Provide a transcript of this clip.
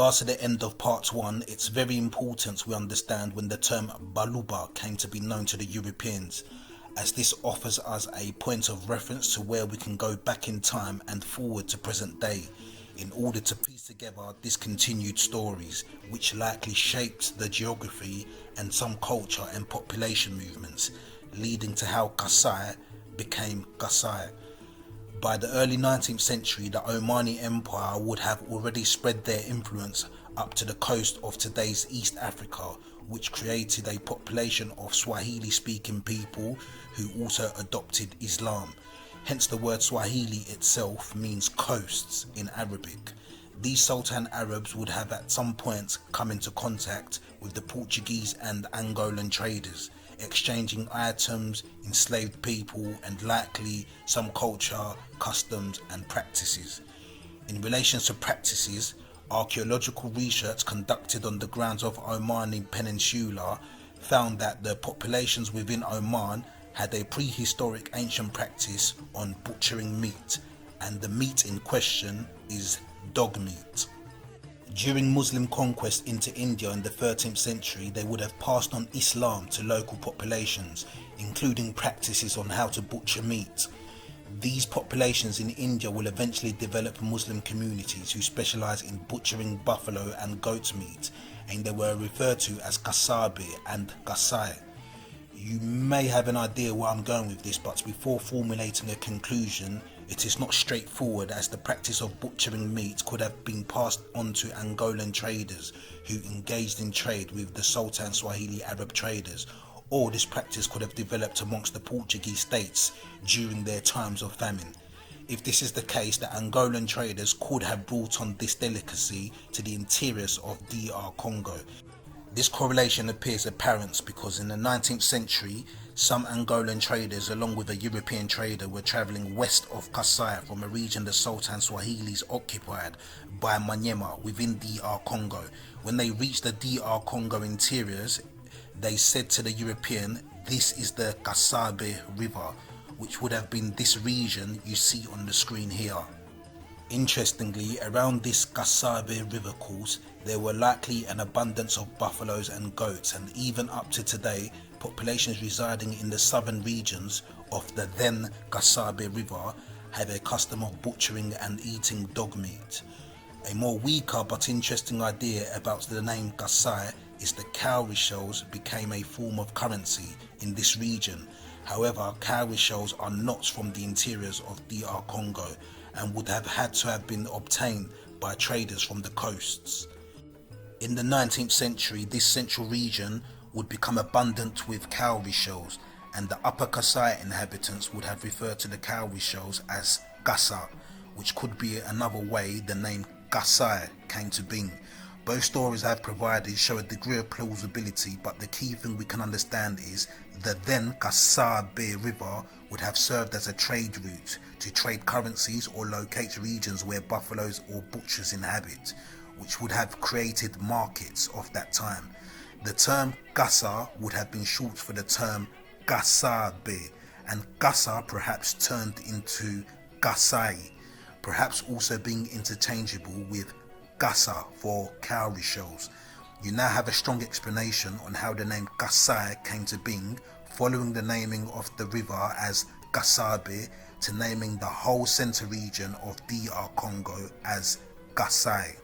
regards to the end of part 1, it's very important we understand when the term Baluba came to be known to the Europeans, as this offers us a point of reference to where we can go back in time and forward to present day in order to piece together discontinued stories which likely shaped the geography and some culture and population movements, leading to how Kasai became Kasai. By the early 19th century, the Omani Empire would have already spread their influence up to the coast of today's East Africa, which created a population of Swahili-speaking people who also adopted Islam. Hence the word Swahili itself means coasts in Arabic. These Sultan Arabs would have at some point come into contact with the Portuguese and Angolan traders, exchanging items, enslaved people, and likely some culture, customs and practices. In relation to practices, archaeological research conducted on the grounds of Omani Peninsula found that the populations within Oman had a prehistoric ancient practice on butchering meat, and the meat in question is dog meat. During Muslim conquest into India in the 13th century, they would have passed on Islam to local populations, including practices on how to butcher meat. These populations in India will eventually develop Muslim communities who specialize in butchering buffalo and goat meat, and they were referred to as Kasabe and Kasai. You may have an idea where I'm going with this, but before formulating a conclusion, it is not straightforward, as the practice of butchering meat could have been passed on to Angolan traders who engaged in trade with the Sultan Swahili Arab traders, or this practice could have developed amongst the Portuguese states during their times of famine. If this is the case, the Angolan traders could have brought on this delicacy to the interiors of DR Congo. This correlation appears apparent because in the 19th century, some Angolan traders along with a European trader were travelling west of Kasai from a region the Sultan Swahilis occupied by Manyema within DR Congo. When they reached the DR Congo interiors, they said to the European, "This is the Kasabe River," which would have been this region you see on the screen here. Interestingly, around this Kasabe river course, there were likely an abundance of buffaloes and goats, and even up to today, populations residing in the southern regions of the then Kasabe River have a custom of butchering and eating dog meat. A more weaker but interesting idea about the name Kasai is the cowrie shells became a form of currency in this region. However, cowrie shells are not from the interiors of DR Congo and would have had to have been obtained by traders from the coasts. In the 19th century, this central region would become abundant with cowrie shells, and the Upper Kasai inhabitants would have referred to the cowrie shells as Gasa, which could be another way the name Kasai came to being. Both stories I've provided show a degree of plausibility, but the key thing we can understand is the then Kasabe River would have served as a trade route to trade currencies or locate regions where buffaloes or butchers inhabit, which would have created markets of that time. The term Gasa would have been short for the term Kasabe, and Gasa perhaps turned into Kasai, perhaps also being interchangeable with Gasa for cowrie shells. You now have a strong explanation on how the name Kasai came to being, following the naming of the river as Kasabe to naming the whole centre region of DR Congo as Kasai.